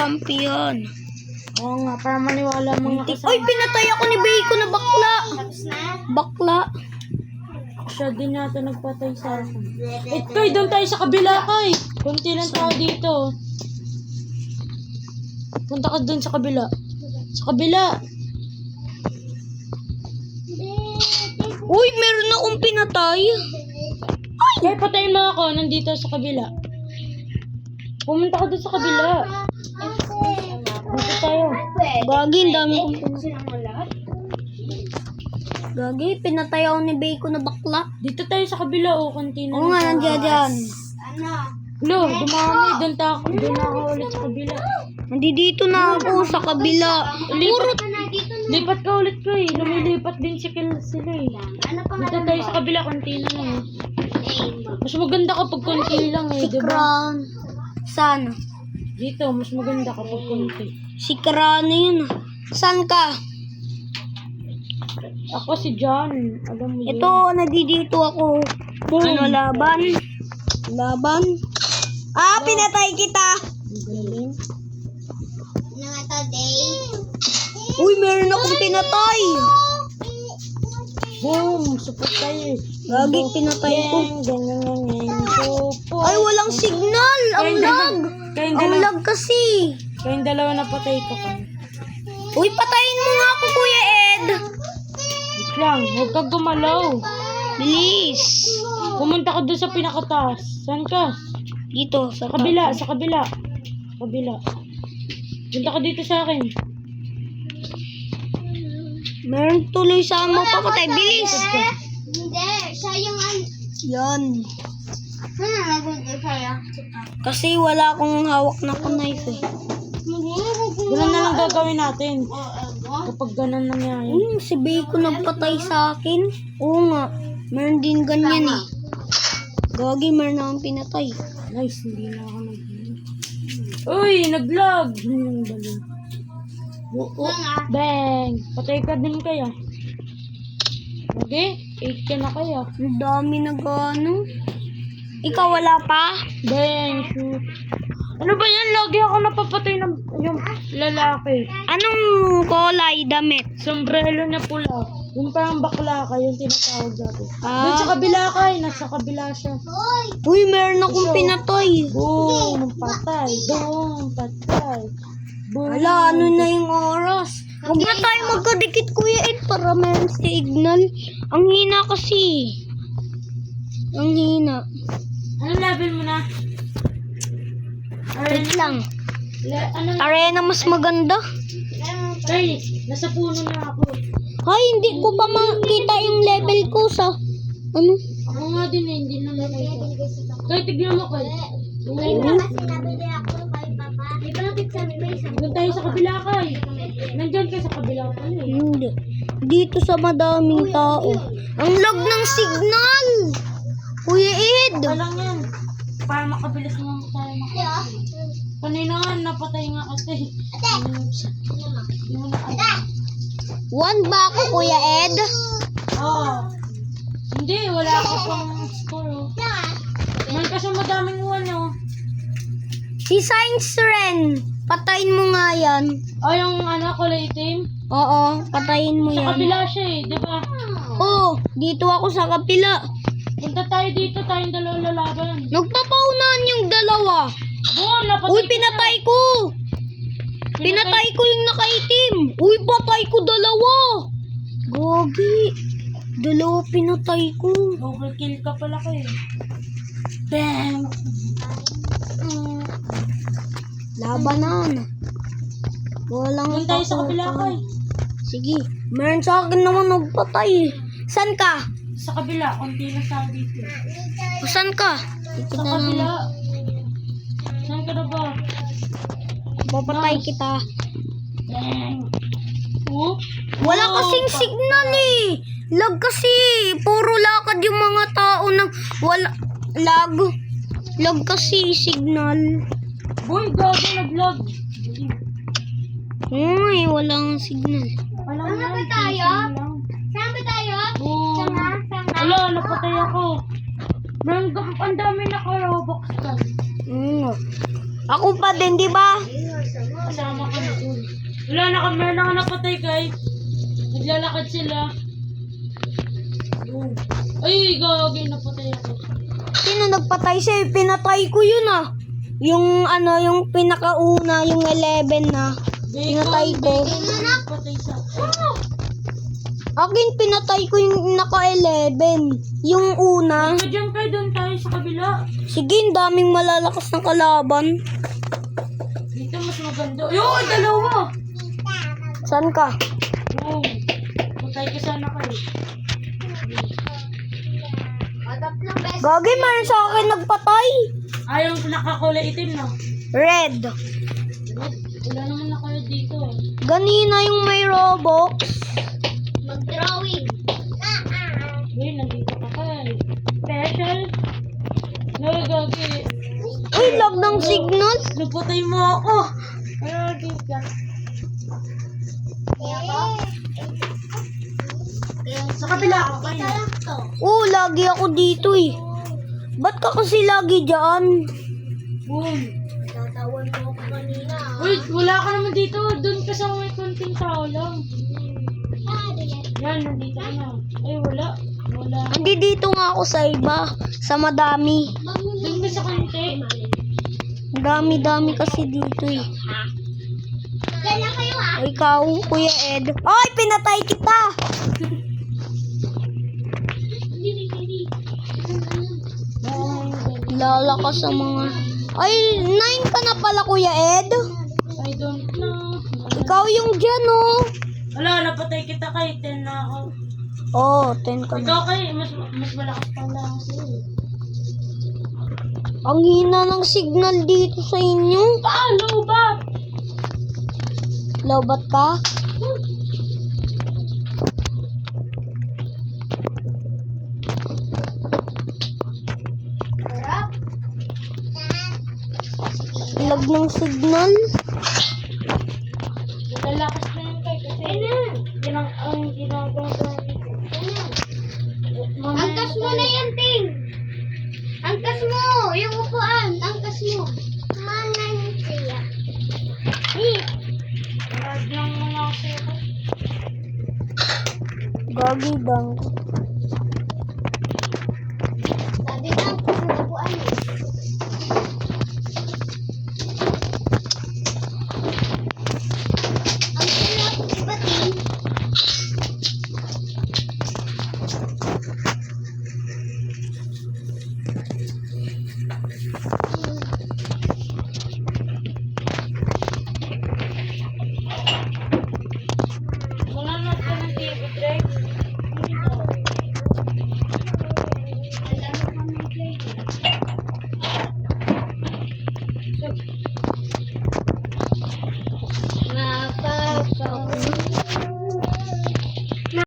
kampi yan. Oo nga, para maniwala mga kasama. Ay, pinatay ako ni Bacon na bakla. Bakla. Siya din natin nagpatay sa akin. Kay, doon tayo sa kabila, Kay. Kunti lang tao dito. Punta ka doon sa kabila. Sa kabila. Uy, meron akong pinatay. Kay, patayin mo ako. Nandito sa kabila. Pumunta ka doon sa kabila. Dito tayo. Gagi, ang dami kong pinatay. Gagi, pinatay ako ni Bacon na bakla. Dito tayo sa kabila, oh. Kunti na. Oo nga, nandiyan dyan. Lo, dumami. Doon na ako ulit sa kabila. Nandito na ako sa kabila. Lipat ka ulit ko eh. Lumilipat din sila eh. Dito tayo sa kabila, konti na lang eh. Mas maganda kapag konti lang eh, Si diba? Kran. Saan? Dito, mas maganda kapag konti. Si Kran yun. Saan ka? Ako si John. Alam mo yun. Ito, nandito ako. Ano, laban? Laban? Ah, pinatay kita. Ang galing. Uy, meron akong pinatay. Boom! Support tayo. Gagi, pinatay ko. Ganyan. Support. Ay, walang signal. Ang lag. Ang lag kasi. Kayong dalawa na patay ko ka. Uy, patayin mo nga ako, Kuya Ed. Wait lang, huwag kang gumalaw. Bilis. Pumunta ka doon sa pinakataas. Saan ka? Dito, sa Kabila, sa kabila. Kabila. Punta ka dito sa akin. Meron tuloy sa magpapatay. Bilis. Hindi, siya yung Yan. ano nagugol sa'yo? Kasi wala akong hawak na knife eh. Ganun na lang gagawin natin. Kapag ganun nangyari. Si Bacon nagpatay sa akin. Oo nga. Meron din ganyan eh. Gagi, meron akong pinatay. Nice, hindi na ako Uy, nag-vlog. Bang! Patay ka din kaya. Okay? 8 ka na kaya. Ang dami nag-ano. Ikaw wala pa? Bang! Shoot. Ano ba yan? Lagi ako napapatay ng yung lalaki. Anong kulay damit? Sombrero na pula. Yung parang bakla ka, yung tinatawag dati. Ah. Doon sa kabila ka, nasa kabila siya. Uy, meron akong pinatay. Boom! Patay. Boom! Patay. Boom! Wala, ano na yung oras? Huwag na tayo magkadikit, Kuya Ed, para meron signal. Ang hina kasi. Ang hina. Ano level mo na? Wait lang. Ano? Arena mas maganda. Ay, nasa puno na ako. Ay, hindi ko pa makita yung level ko sa... Ano? Ako nga din eh, hindi na nakita. Kaya tignan mo kay. Kasi nabili ako kay Papa. Di ba nakit sa may isang Doon tayo sa kabila kay. Nandyan ka sa kabila ka eh. Hindi. Dito sa madaming tao. Ang lag ng signal! Kuya Ed! Baka lang yan. Para makabilis mo tayo makakabilis. Kanina nga, napatay nga kasi. One ba ako, Kuya Ed? Oo. Hindi, wala ka pang score. Oh. Man kasi madaming one oh. Si Science Ren. Patayin mo nga yan. Oh, yung ano, kulay itim. Oo, patayin mo Sa yan. kabila siya eh, di ba? Oo, dito ako sa kapila. Punta tayo dito, tayong dalawa lalaban. Nagpapaunahan yung dalawa. Boom, napatay Uy, kita. pinatay ko. Pinatay ko yung nakaitim. Uy, patay ko dalawa. Gogi. Dalawa pinatay ko. Overkill ka pala kayo. Bang! Labanan. Walang Doon tayo sa kabila pakutan. kay. Sige. Meron sa akin naman nagpatay. San ka? Sa kabila, konti na sa dito. Saan ka? Dito Sa na lang. kabila. Saan ka na ba? Papatay kita. Bang! Oh? Wala kasing signal eh. Lag kasi. Puro lakad yung mga tao ng wala. Lag. Lag kasi signal. Boy, gago nag-vlog. Uy, walang signal. Alam Saan mo, ba tayo? Saan ba tayo? Boom! Wala, napatay ako. Ang dami naka-robux ka. Ako pa din, di ba? kasama kami dun. Wala na kami, meron na ka napatay guys. Naglalakad sila. Yun. Ay, gagawin, napatay ako. Sino nagpatay sa'yo? Pinatay ko yun ah. Yung ano, yung pinakauna, yung 11 na. Pinatay ko. Napatay sa Akin pinatay ko yung naka-11. Yung una. Ikaw dyan kayo, doon tayo sa kabila. Sige, ang daming malalakas ng kalaban. Dito mas maganda. Ayun, dalawa! Saan ka? Wow. Patay ka sana kayo. Gagi, meron sa akin nagpatay. Ayaw nakakulay itim na. Red. Wala naman na kayo dito. Ganina yung may Robux. Mag-drawing. Uy, nandito ka kayo. Special. Nagagi. Uy, lag ng signal. Napatay mo ako. Nagagi ka. Sa kabila ako kayo. Lagi ako dito eh. Ba't ka kasi lagi dyan? Boom. Tatawan mo ako kanina. Uy, wala ka naman dito. Doon ka sa may konting tao lang. Yan, nandito ka na. Ay, wala. Wala. Hindi dito nga ako sa iba. Sa madami. Doon ka sa konti. Ang dami-dami kasi dito eh. Ganyan kayo ah. O ikaw, Kuya Ed. Ay, pinatay kita! Lalakas sa mga... Ay, 9 ka na pala, Kuya Ed. I don't know. Ikaw yung dyan, oh. Wala, napatay kita kay 10 na ako. Oh, 10 ka na. Ikaw kay, mas malakas pa lang sa'yo. Ang hina ng signal dito sa inyo. Low ba? Lobat ka? Lag ng signal. Lalakas na yun kay kasi. Yan ang ginagawa namin. Angkas mo na yan, Ting. Angkas mo. Yung upuan. Angkas mo. Manang siya. Marad lang mga sa'yo. Gagi bang. Sabi na angkas sa upuan. Ang sarap, diba, Ting? Wala na ito ng TV drive.